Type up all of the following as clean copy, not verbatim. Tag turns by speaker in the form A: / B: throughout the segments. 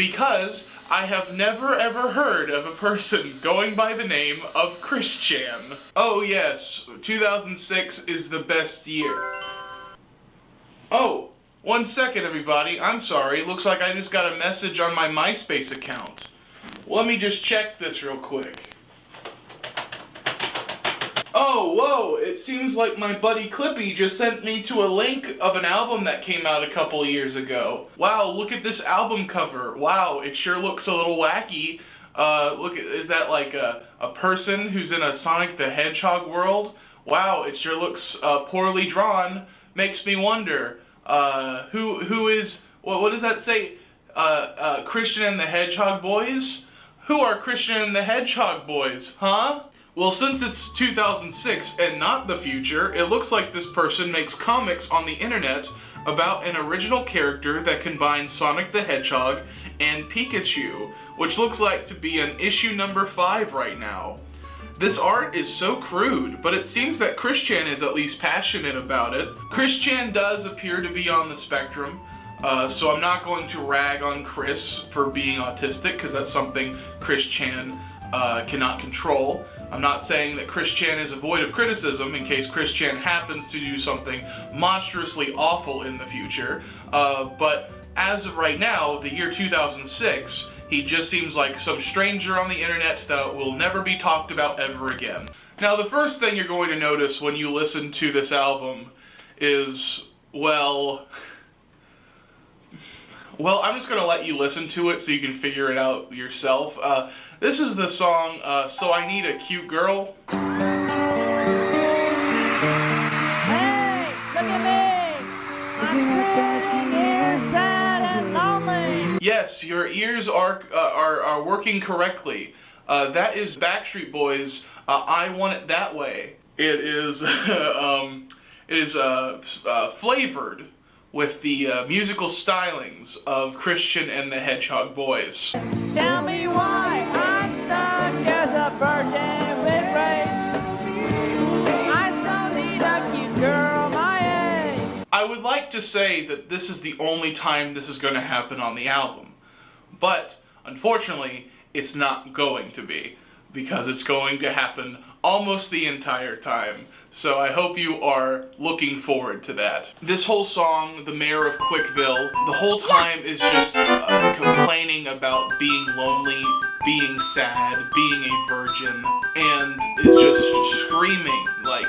A: Because I have never ever heard of a person going by the name of Christian. Oh yes, 2006 is the best year. Oh, 1 second everybody, I'm sorry, looks like I just got a message on my MySpace account. Let me just check this real quick. Oh, whoa, it seems like my buddy Clippy just sent me to a link of an album that came out a couple years ago. Wow, look at this album cover. Wow, it sure looks a little wacky. Look, is that like a person who's in a Sonic the Hedgehog world? Wow, it sure looks poorly drawn. Makes me wonder, who is, what does that say? Christian and the Hedgehog Boys? Who are Christian and the Hedgehog Boys, huh? Well, since it's 2006 and not the future, it looks like this person makes comics on the internet about an original character that combines Sonic the Hedgehog and Pikachu, which looks like to be an issue number 5 right now. This art is so crude, but it seems that Christian is at least passionate about it. Christian does appear to be on the spectrum, so I'm not going to rag on Chris for being autistic, because that's something Christian cannot control. I'm not saying that Christian is void of criticism in case Christian happens to do something monstrously awful in the future, but as of right now, the year 2006, he just seems like some stranger on the internet that will never be talked about ever again. Now, the first thing you're going to notice when you listen to this album is, well, I'm just going to let you listen to it so you can figure it out yourself. This is the song, So I Need a Cute Girl.
B: Hey, look at me! I'm sitting here sad and lonely.
A: Yes, your ears are working correctly. That is Backstreet Boys' I Want It That Way. It is, flavored with the musical stylings of Christian and the Hedgehog Boys.
B: Tell me why I'm stuck as a virgin with race. I so need a cute girl my age.
A: I would like to say that this is the only time this is going to happen on the album, but unfortunately it's not going to be, because it's going to happen almost the entire time. So I hope you are looking forward to that. This whole song, The Mayor of Quickville, the whole time is just complaining about being lonely, being sad, being a virgin, and is just screaming like,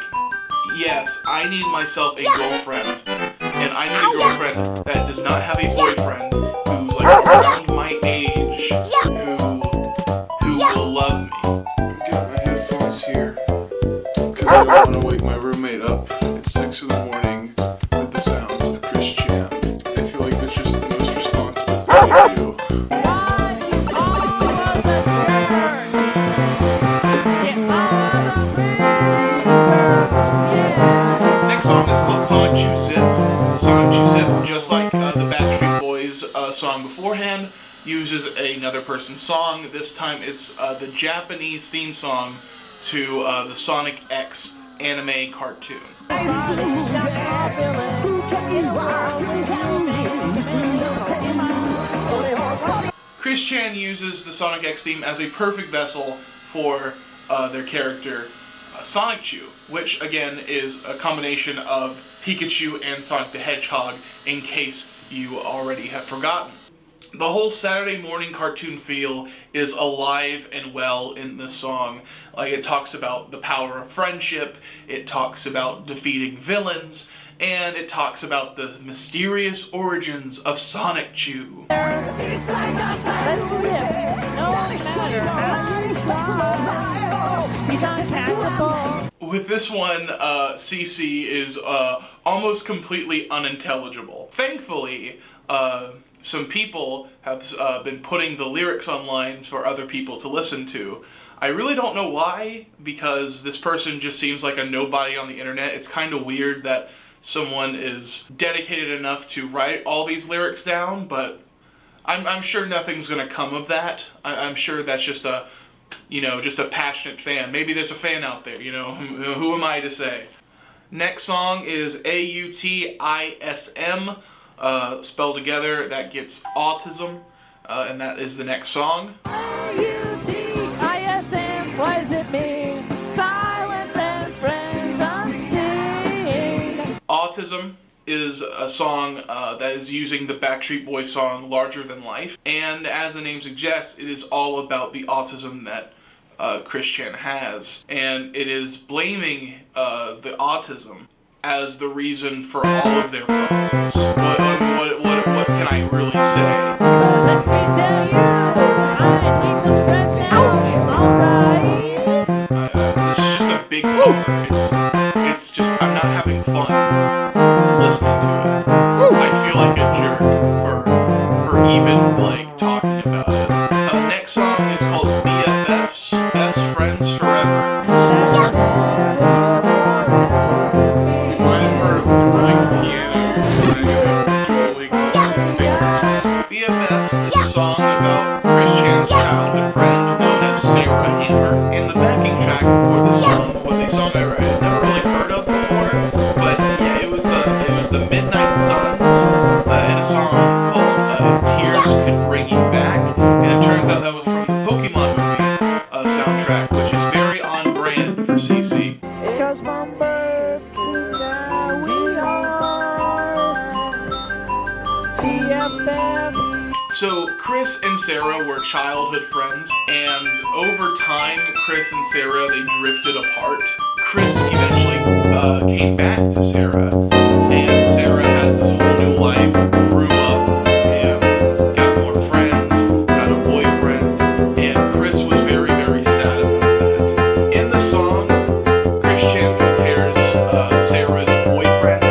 A: yes, I need myself a girlfriend, and I need a girlfriend that does not have a boyfriend who's like around my age, who will love me.
C: I'm getting my headphones here, because I don't want to wake my roommate up at 6 in the morning with the sounds of Chris Chan. I feel like that's just the most responsible thing to do.
A: Next song is called Sonic Chew Zip. Sonic Chew Zip, just like the Backstreet Boys song beforehand, uses another person's song. This time it's the Japanese theme song to the Sonic X anime cartoon. Chris Chan uses the Sonic X theme as a perfect vessel for their character Sonic Chew, which again is a combination of Pikachu and Sonic the Hedgehog, in case you already have forgotten. The whole Saturday morning cartoon feel is alive and well in this song. Like, it talks about the power of friendship, it talks about defeating villains, and it talks about the mysterious origins of Sonic Chew. With this one, CC is almost completely unintelligible. Thankfully, some people have been putting the lyrics online for other people to listen to. I really don't know why, because this person just seems like a nobody on the internet. It's kind of weird that someone is dedicated enough to write all these lyrics down, but I'm sure nothing's gonna come of that. I'm sure that's just a, just a passionate fan. Maybe there's a fan out there, who am I to say? Next song is AUTISM, spelled together, that gets autism. and that is the next song.
B: UTISM plays at me. Silence and friends unseen.
A: Autism is a song that is using the Backstreet Boys song Larger Than Life. And as the name suggests, it is all about the autism that Chris Chan has. And it is blaming the autism as the reason for all of their problems. What can I really say?
B: Let me tell you, I need some friends now. Alright.
A: This is just a big bummer. It's just, I'm not having fun listening to it. I feel like a jerk for even, like, talking about it. Next song is called BFFs, Best Friends Forever.
C: You might have heard of dueling pianos, and then you have dueling singers.
A: BFFs is a song about Chris Chan's childhood friend known as Sarah Hammer. And the backing track for this song was a song I had never really heard of before, but yeah, it was the Midnight Suns and a song called If Tears Could Bring You Back. And it turns out that was from the Pokemon movie soundtrack, which is very on brand for CC.
B: Because from birth to now we are TFFs.
A: So Chris and Sarah were childhood friends, and over time, Chris and Sarah, they drifted apart. Chris eventually came back to Sarah, and Sarah has this whole new life, grew up, and got more friends, got a boyfriend, and Chris was very, very sad about that. In the song, Chris Chan compares Sarah's boyfriend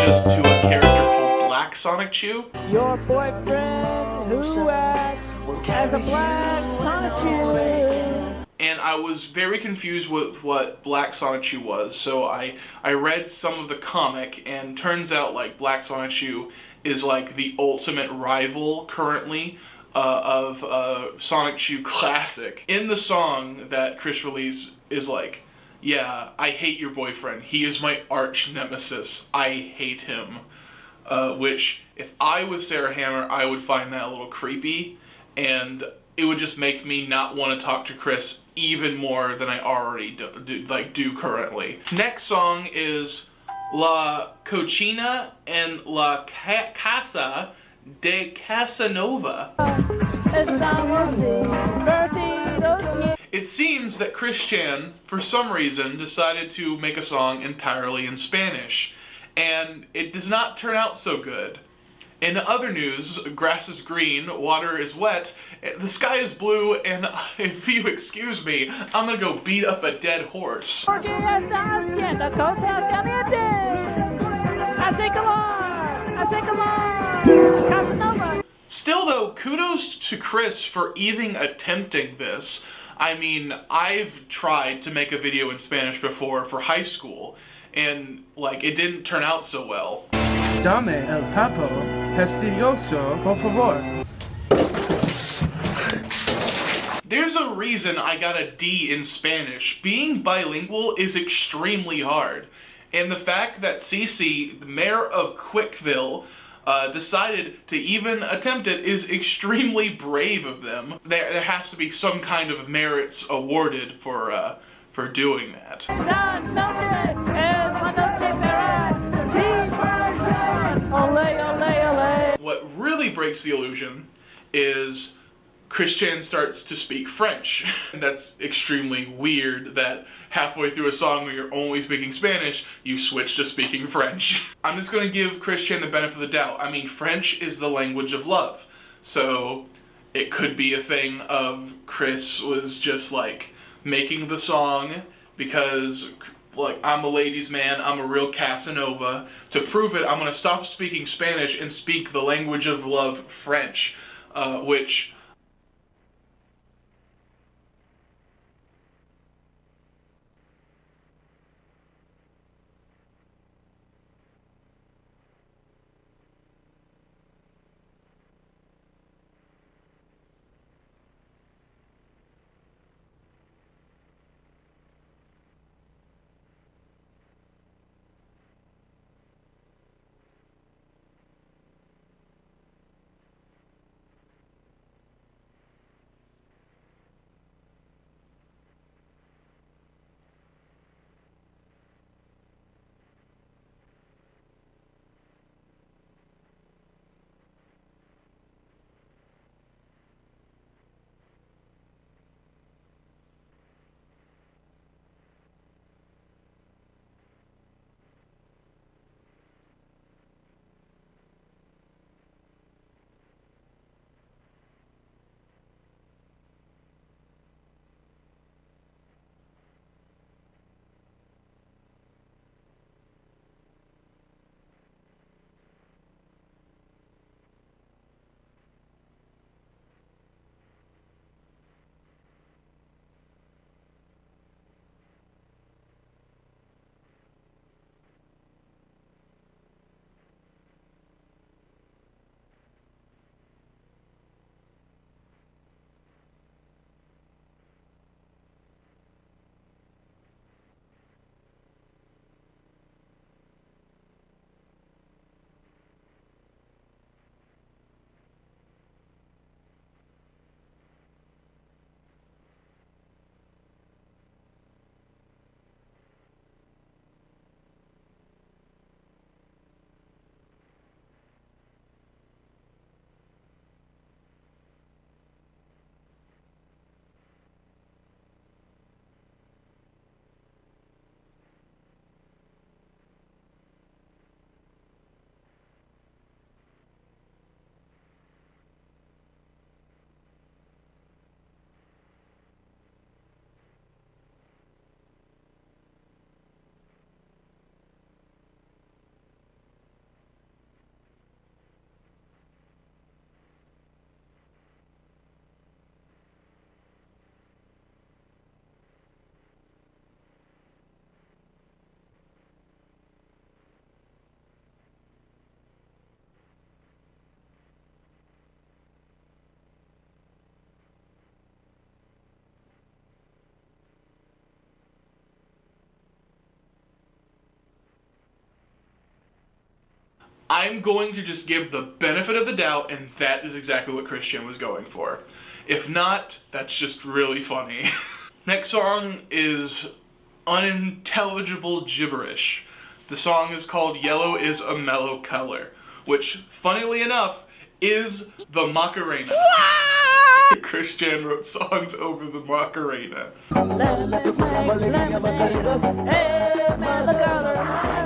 A: just to a character called Black Sonic Chew.
B: Your boyfriend who acts as a black Sonichu.
A: And I was very confused with what Black Sonichu was, so I read some of the comic, and turns out like Black Sonichu is like the ultimate rival currently of Sonichu Classic. In the song that Chris released is like, yeah, I hate your boyfriend. He is my arch nemesis. I hate him. Which, if I was Sarah Hammer, I would find that a little creepy, and it would just make me not want to talk to Chris even more than I already do currently. Next song is La Cochina and La Casa de Casanova. It seems that Chris Chan, for some reason, decided to make a song entirely in Spanish, and it does not turn out so good. In other news, grass is green, water is wet, the sky is blue, and if you excuse me, I'm gonna go beat up a dead horse. Still though, kudos to Chris for even attempting this. I mean, I've tried to make a video in Spanish before for high school, and like, it didn't turn out so well.
D: Dame el papo fastidioso, por favor.
A: There's a reason I got a D in Spanish. Being bilingual is extremely hard. And the fact that CC, the mayor of Quickville, decided to even attempt it is extremely brave of them. There has to be some kind of merits awarded for doing that. What really breaks the illusion is Chris Chan starts to speak French. And that's extremely weird that halfway through a song where you're only speaking Spanish, you switch to speaking French. I'm just gonna give Chris Chan the benefit of the doubt. I mean, French is the language of love. So it could be a thing of Chris was just like making the song because like, I'm a ladies' man, I'm a real Casanova. To prove it, I'm gonna stop speaking Spanish and speak the language of love, French, which I'm going to just give the benefit of the doubt, and that is exactly what Christian was going for. If not, that's just really funny. Next song is unintelligible gibberish. The song is called Yellow is a Mellow Color, which, funnily enough, is the Macarena. Christian wrote songs over the Macarena.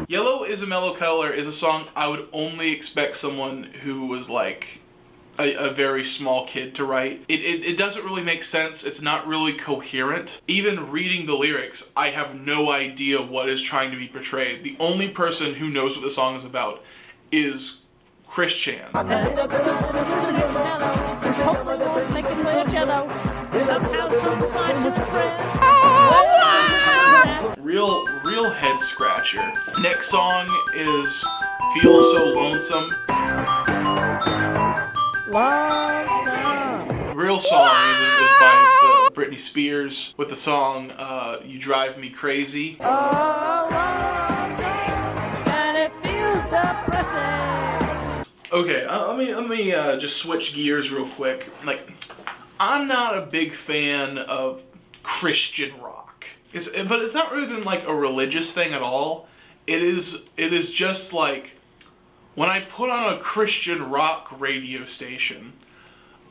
A: Yellow is a Mellow Color is a song I would only expect someone who was like a very small kid to write. It doesn't really make sense. It's not really coherent. Even reading the lyrics, I have no idea what is trying to be portrayed. The only person who knows what the song is about is Christian. Real head scratcher. Next song is Feel So Lonesome. Real song is by Britney Spears with the song You Drive Me Crazy. Okay, let me just switch gears real quick. Like, I'm not a big fan of Christian rock. But it's not really been like a religious thing at all. It is just like when I put on a Christian rock radio station,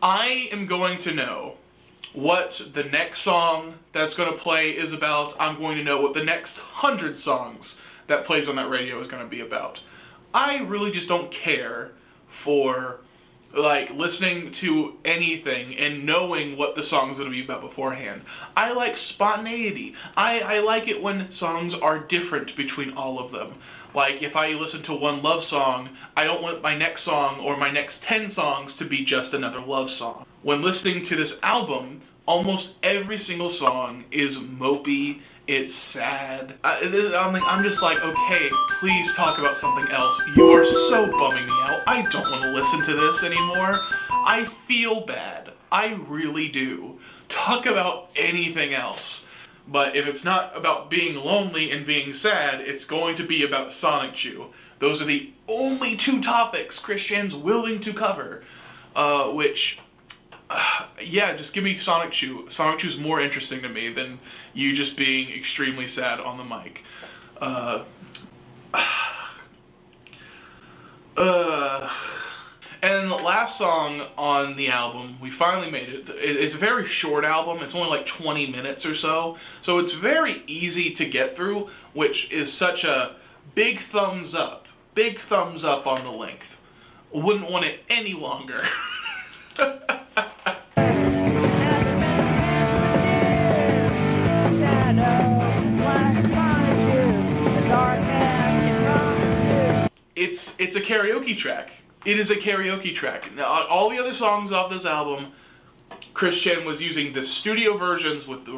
A: I am going to know what the next song that's going to play is about. I'm going to know what the next 100 songs that plays on that radio is going to be about. I really just don't care for like listening to anything and knowing what the song's going to be about beforehand. I like spontaneity. I like it when songs are different between all of them. Like, if I listen to one love song, I don't want my next song or my next 10 songs to be just another love song. When listening to this album, almost every single song is mopey, it's sad. I'm just like, okay, please talk about something else. You are so bumming me out. I don't want to listen to this anymore. I feel bad. I really do. Talk about anything else. But if it's not about being lonely and being sad, it's going to be about Sonic Chew. Those are the only two topics Christian's willing to cover. Yeah, just give me Sonic Chew. Sonic Chew's more interesting to me than you just being extremely sad on the mic. And the last song on the album, we finally made it. It's a very short album. It's only like 20 minutes or so. So it's very easy to get through, which is such a big thumbs up. Big thumbs up on the length. Wouldn't want it any longer. It's a karaoke track. It is a karaoke track. Now, all the other songs off this album, Christian was using the studio versions with the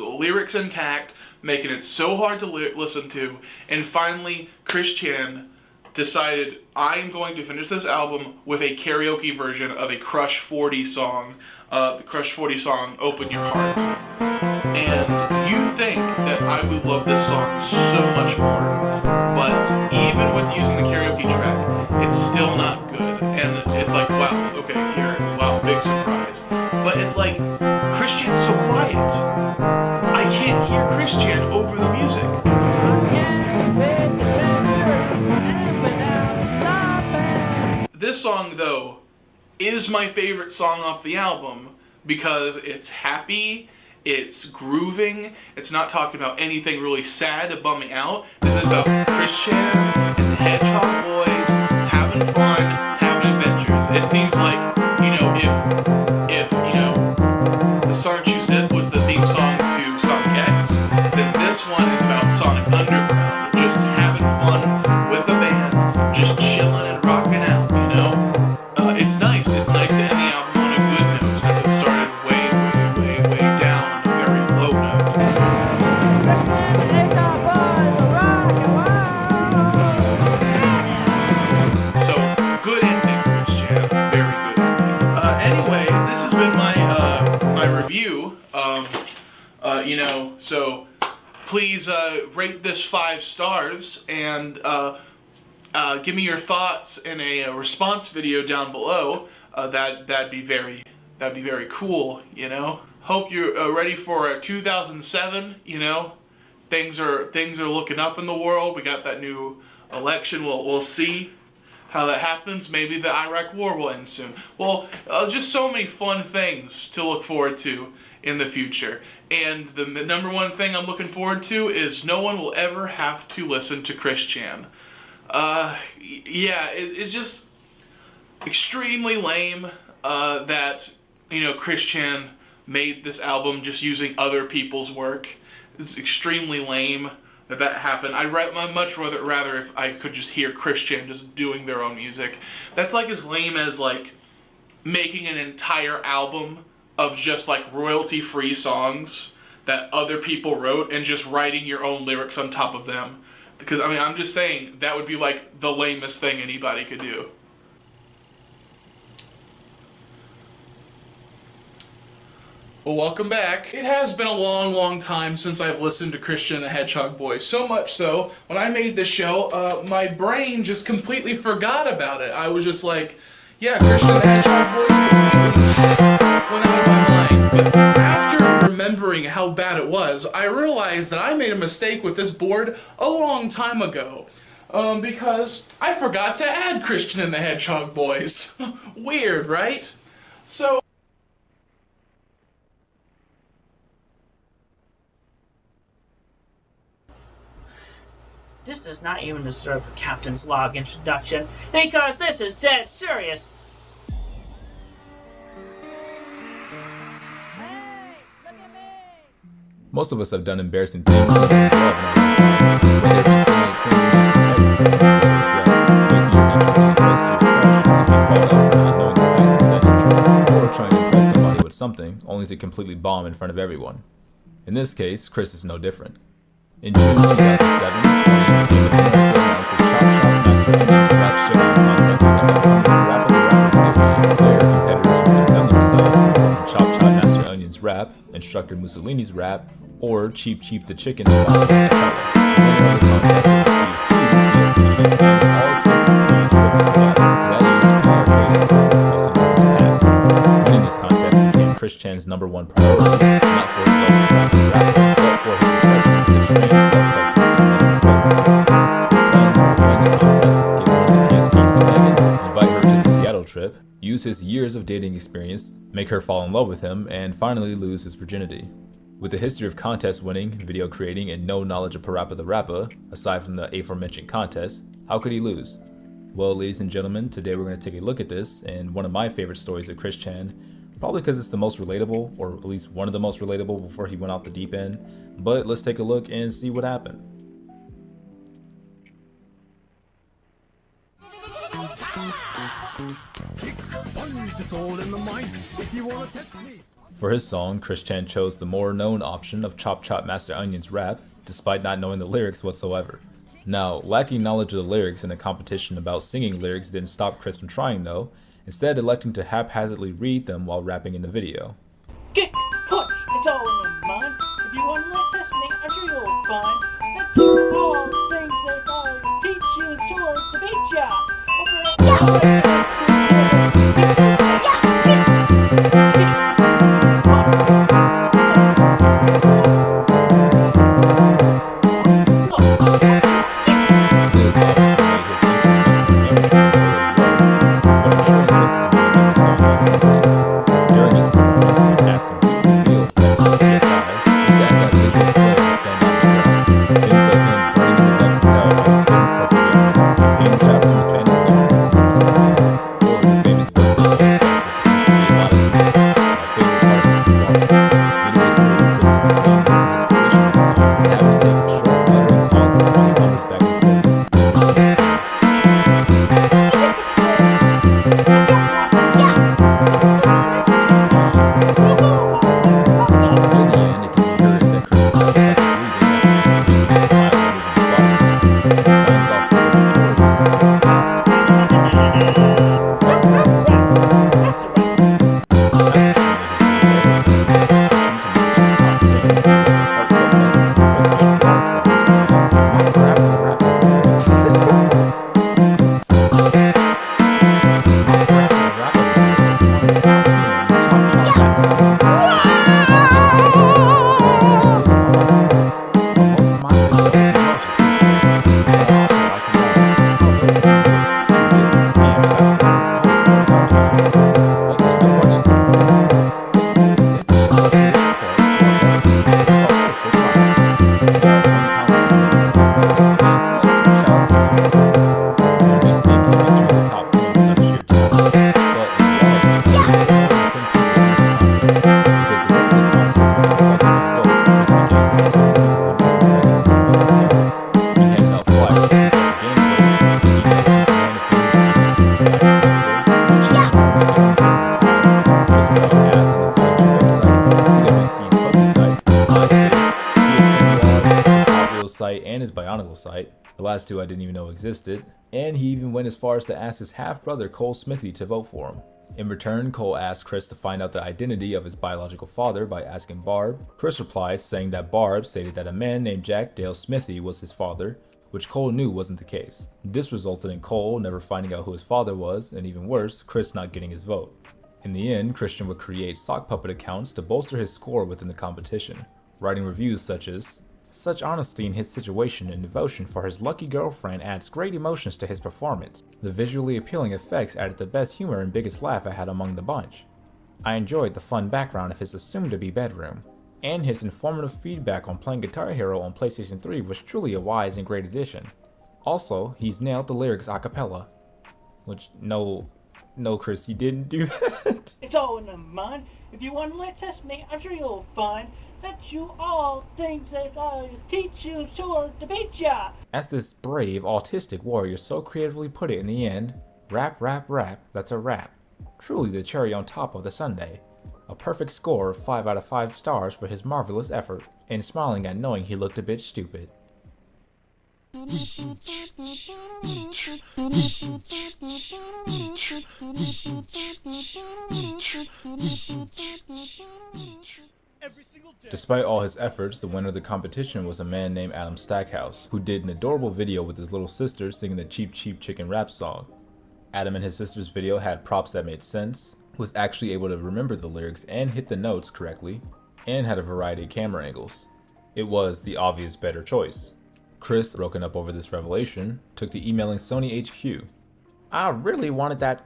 A: lyrics intact, making it so hard to listen to, and finally, Christian decided, I am going to finish this album with a karaoke version of a Crush 40 song, the Crush 40 song, Open Your Heart. And you'd think that I would love this song so much more, but even with using the karaoke track, it's still not good. And it's like, wow, okay, here, wow, big surprise. But it's like, Christian's so quiet. I can't hear Christian over the music. This song, though, is my favorite song off the album because it's happy, it's grooving, it's not talking about anything really sad to bum me out. This is about Christian and the Hedgehog Boys having fun, having adventures. It seems like, you know, if you know, the Sonic Chew Zip was the theme song to Sonic X, then this one is about Sonic Underground, just having fun with a band, just chilling and rocking out, you know? It's nice. It's nice to end the album on a good note, since it started way down on a very low note. So, good ending, Christian. Very good ending. Anyway, this has been my review. You know, so please rate this 5 stars, and Give me your thoughts in a response video down below. That'd be very cool, you know. Hope you're ready for 2007. You know, things are looking up in the world. We got that new election. We'll see how that happens. Maybe the Iraq War will end soon. Well, just so many fun things to look forward to in the future. And the number one thing I'm looking forward to is no one will ever have to listen to Chris Chan. Yeah, it's just extremely lame that, you know, Chris Chan made this album just using other people's work. It's extremely lame that happened. I'd much rather if I could just hear Chris Chan just doing their own music. That's like as lame as like making an entire album of just like royalty-free songs that other people wrote and just writing your own lyrics on top of them. Because, I mean, I'm just saying, that would be like the lamest thing anybody could do. Well, welcome back. It has been a long time since I've listened to Christian and the Hedgehog Boys. So much so, when I made this show, my brain just completely forgot about it. I was just like, yeah, Christian and the Hedgehog Boys completely went out of my mind. But after remembering how bad it was, I realized that I made a mistake with this board a long time ago. Because I forgot to add Christian and the Hedgehog Boys. Weird, right? So...
E: This does not even deserve a captain's log introduction, because this is dead serious.
B: Hey, look at me!
F: Most of us have done embarrassing things. Whether it be singing cringe, or trying to impress somebody with something, only to completely bomb in front of everyone. In this case, Chris is no different. In June 2007, Sony became the winner of the Chop Chop Master Onion's Rap Showdown contest. Their competitors would defend themselves before Chop Chop Master Onion's Rap, Instructor Mussolini's Rap, or Cheep Cheep the Chicken's Rap. The winner of the contest will receive 2 PSPs and all expenses paid trip to Seattle for that year's Power Arcade, also known as PAX. Winning this contest became Chris Chan's #1 priority, not for his love of rapping rappers, but for his obsession with the strange love puzzle and control. His plans were to win the contest, give one of the PSPs to Megan, invite her to the Seattle trip, use his years of dating experience, make her fall in love with him, and finally lose his virginity. With a history of contest winning, video creating, and no knowledge of Parappa the Rapper, aside from the aforementioned contest, how could he lose? Well, ladies and gentlemen, today we're going to take a look at this, and one of my favorite stories of Chris Chan, probably because it's the most relatable, or at least one of the most relatable before he went off the deep end, but let's take a look and see what happened. For his song, Chris Chan chose the more known option of Chop Chop Master Onion's Rap, despite not knowing the lyrics whatsoever. Now, lacking knowledge of the lyrics in a competition about singing lyrics didn't stop Chris from trying though, instead electing to haphazardly read them while rapping in the video.
E: Get put the goal in mind. If you want to let this make I'm sure you'll find that you all the things that I'll teach you towards the beach job.
F: site. The last two I didn't even know existed. And he even went as far as to ask his half-brother Cole Smithy to vote for him. In return, Cole asked Chris to find out the identity of his biological father by asking Barb. Chris replied, saying that Barb stated that a man named Jack Dale Smithy was his father, which Cole knew wasn't the case. This resulted in Cole never finding out who his father was, and even worse, Chris not getting his vote. In the end, Christian would create sock puppet accounts to bolster his score within the competition, writing reviews such as, "Such honesty in his situation and devotion for his lucky girlfriend adds great emotions to his performance. The visually appealing effects added the best humor and biggest laugh I had among the bunch. I enjoyed the fun background of his assumed-to-be bedroom. And his informative feedback on playing Guitar Hero on PlayStation 3 was truly a wise and great addition. Also, he's nailed the lyrics a cappella." Which, no Chris, you didn't do that.
E: It's all in the mind. If you want to let test me, I'm sure you'll find that you all things that I teach you sure to beat ya.
F: As this brave, autistic warrior so creatively put it in the end, rap, rap, rap, that's a rap. Truly the cherry on top of the sundae. A perfect score of 5 out of 5 stars for his marvelous effort, and smiling at knowing he looked a bit stupid. Despite all his efforts, the winner of the competition was a man named Adam Stackhouse, who did an adorable video with his little sister singing the Cheap Cheap Chicken rap song. Adam and his sister's video had props that made sense, was actually able to remember the lyrics and hit the notes correctly, and had a variety of camera angles. It was the obvious better choice. Chris, broken up over this revelation, took to emailing Sony HQ. "I really wanted that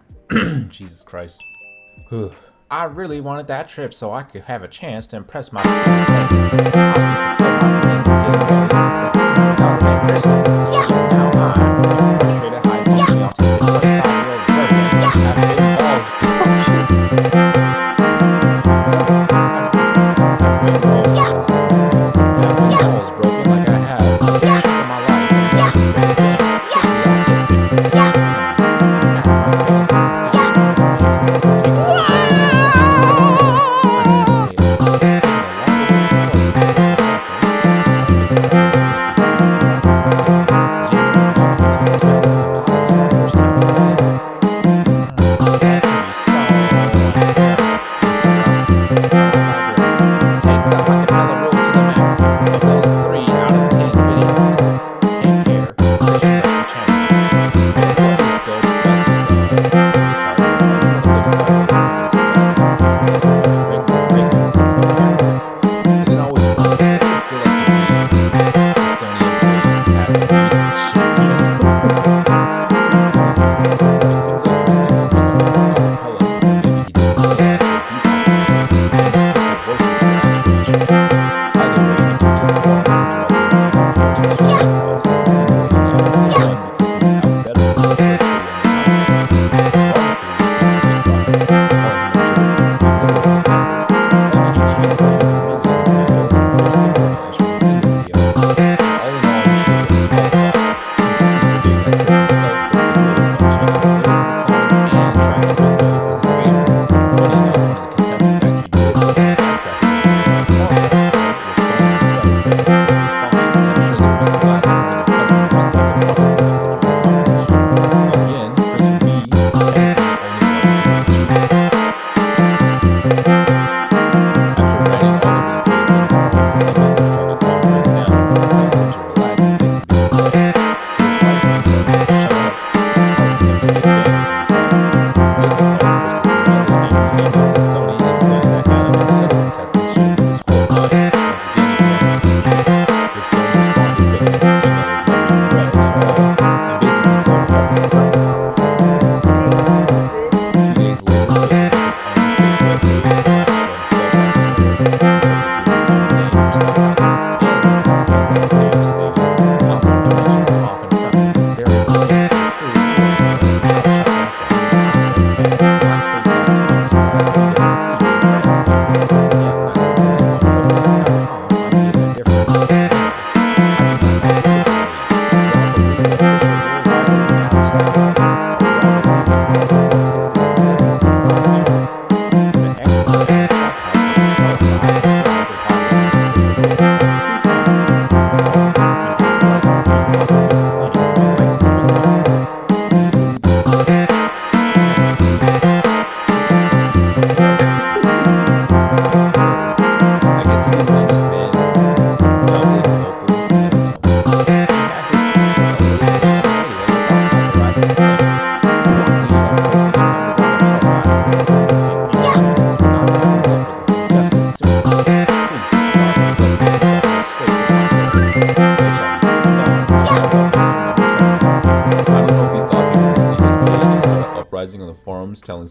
F: Jesus Christ. I really wanted that trip so I could have a chance to impress my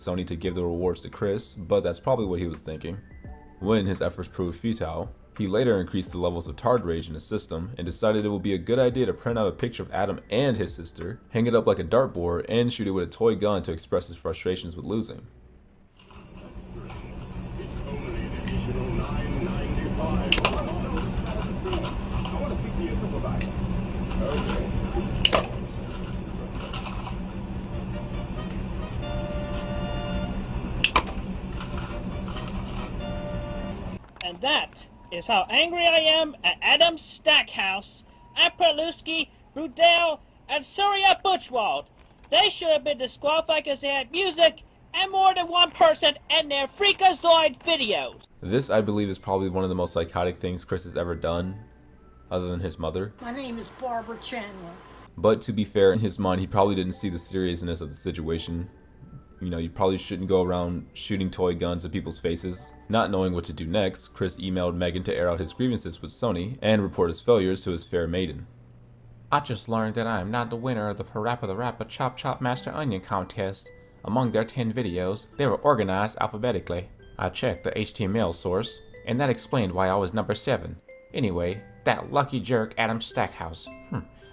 F: Sony to give the rewards to Chris, but that's probably what he was thinking. When his efforts proved futile, he later increased the levels of Tard Rage in his system and decided it would be a good idea to print out a picture of Adam and his sister, hang it up like a dartboard, and shoot it with a toy gun to express his frustrations with losing.
E: And that is how angry I am at Adam Stackhouse, Apperluski, Rudell, and Surya Butchwald. They should have been disqualified because they had music and more than one person in their Freakazoid videos.
F: This, I believe, is probably one of the most psychotic things Chris has ever done, other than his mother.
G: My name is Barbara Chandler.
F: But to be fair, in his mind, he probably didn't see the seriousness of the situation. You know, you probably shouldn't go around shooting toy guns at people's faces. Not knowing what to do next, Chris emailed Megan to air out his grievances with Sony and report his failures to his fair maiden.
H: I just learned that I am not the winner of the Parappa the Rapper Chop Chop Master Onion contest. Among their 10 videos, they were organized alphabetically. I checked the HTML source, and that explained why I was number 7. Anyway, that lucky jerk Adam Stackhouse,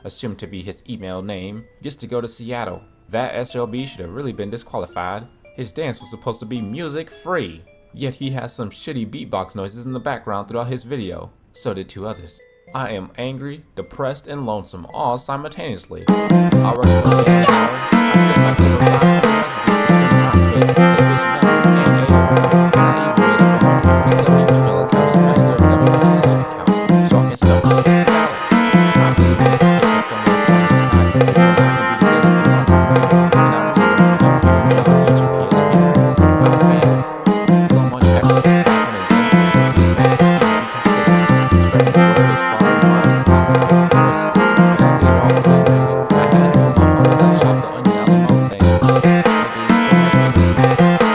H: assumed to be his email name, gets to go to Seattle. That SLB should have really been disqualified. His dance was supposed to be music free. Yet he has some shitty beatbox noises in the background throughout his video. So did 2 others. I am angry, depressed, and lonesome all simultaneously. I work so damn hard. I spent like over 500 messages between MySpace, PlayStation Network, and AOL. And I even made up 120 email accounts to match their WPlayStation accounts, so I can stuff the shit out. I really want to take it somewhere far inside, so you and I can be together for longer. And I'm really working on doing Jelly Beach and PSP. I failed. So much effort back on the dance floor to be fast and reconsider. Spreading the word as far and wide as possible. Wasted. But I did it all for Megan. I had her in my heart as I chopped the onion out of my dance. I gave so much energy.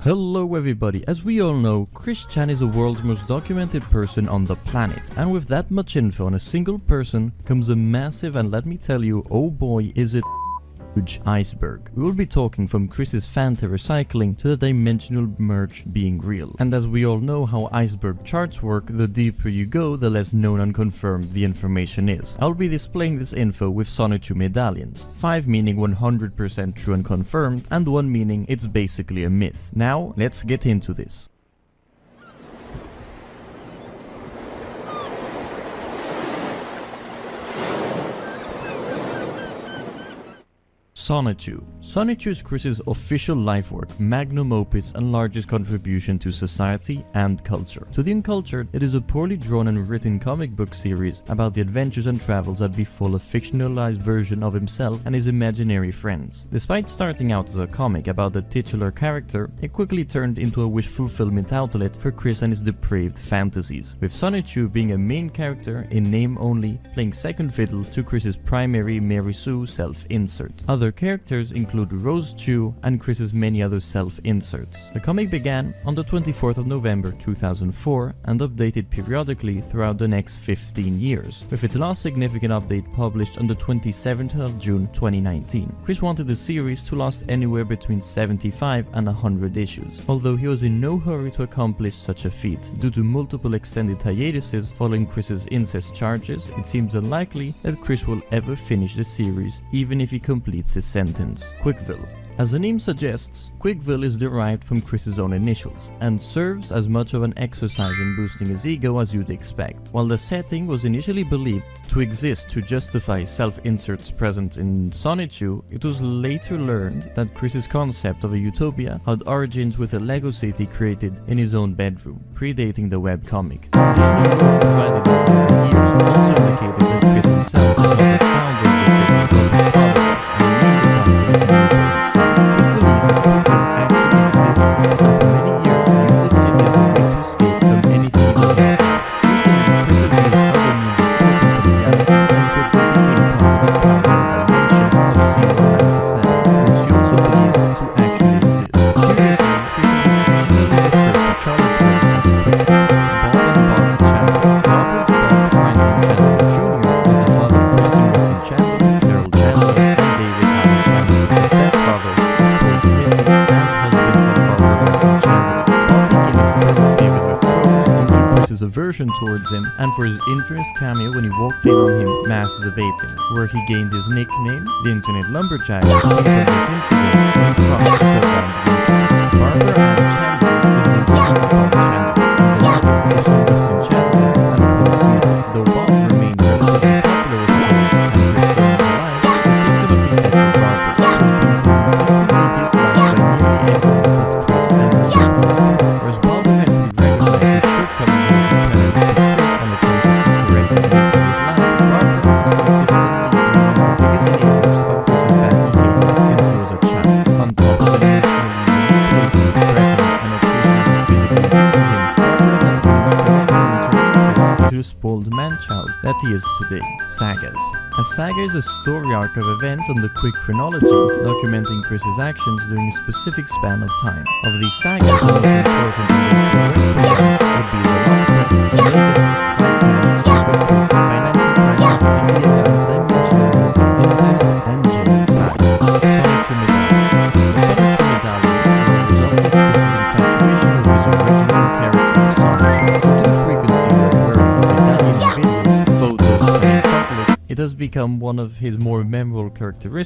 I: Hello everybody, as we all know, Chris Chan is the world's most documented person on the planet, and with that much info on a single person comes a massive, and let me tell you, oh boy is it huge iceberg. We will be talking from Chris's Fanta recycling to the dimensional merge being real. And as we all know how iceberg charts work, the deeper you go, the less known and confirmed the information is. I'll be displaying this info with Sonichu medallions, 5 meaning 100% true and confirmed, and 1 meaning it's basically a myth. Now, let's get into this. Sonichu. Sonichu is Chris's official life work, magnum opus and largest contribution to society and culture. To the uncultured, it is a poorly drawn and written comic book series about the adventures and travels that befall a fictionalized version of himself and his imaginary friends. Despite starting out as a comic about the titular character, it quickly turned into a wish fulfillment outlet for Chris and his depraved fantasies, with Sonichu being a main character in name only, playing second fiddle to Chris's primary Mary Sue self-insert. Other characters include Rose Chu and Chris's many other self-inserts. The comic began on the 24th of November 2004 and updated periodically throughout the next 15 years, with its last significant update published on the 27th of June 2019. Chris wanted the series to last anywhere between 75 and 100 issues, although he was in no hurry to accomplish such a feat. Due to multiple extended hiatuses following Chris's incest charges, it seems unlikely that Chris will ever finish the series, even if he completes his sentence. Quickville. As the name suggests, Quickville is derived from Chris's own initials and serves as much of an exercise in boosting his ego as you'd expect. While the setting was initially believed to exist to justify self-inserts present in Sonichu, it was later learned that Chris's concept of a utopia had origins with a Lego city created in his own bedroom, predating the webcomic. Additional lore provided over the years also indicated that Chris himself was not the founder of the city, but his father was, and named it after his newborn son. Chris believes that Quickville actually exists, and for many years used the city as a way to escape from anything evil happened. Recently, Chris has used other means of coping from reality, and Quickville became part of a parallel dimension of C197, which he also believes to actually exist. Curiously, Chris has occasionally referred to Charlottesville as Quickville. Bob and Bob Chandler. Robert Bob Franklin Chandler Jr. was the father of Christian Wilson Chandler, Carol Chandler, and David Allen Chandler, the stepfather of Cole Smithy and husband of Barbara Wilson Chandler. Bob became a firm favorite with trolls due to Chris's aversion towards him and for his infamous cameo when he walked in on him masturbating, where he gained his nickname, the Internet Lumberjack, came from this incident when he promised to cut down the internet. Barbara Ann Chandler is the wife of Bob Chandler, and the mother of Christian Wilson Chandler and Cole Smithy. Though Bob remained relatively popular with trolls and Chris Stern alive, the same cannot be said for Barbara, who has been consistently disliked by nearly everyone but Chris and her late husband. Whereas Bob eventually recognized his shortcomings as a parent for Chris and attempted to correct them later in his life, Barbara has consistently been one of the biggest enablers of Chris's bad behavior since he was a child. On top of emotionally manipulating, threatening, and occasionally physically abusing him, Barbara has been instrumental in turning Chris into the spoiled man-child that he is today. Sagas. A saga is a story arc of events on the quick chronology, documenting Chris's actions during a specific span of time. Of these sagas, the most important and influential ones would be The Love Quest, Megan, Clyde Cash, Jacob Chris, Financial Crisis, India Guys, Dimensional Merge, Incest, and Jane Sagas. Sonichu medallions. The Sonichu medallions are a result of Chris's infatuation with his original character, Sonichu. Due to the frequency of wearing his medallion in videos, photos, and in public, it has become one of his more memorable characteristics.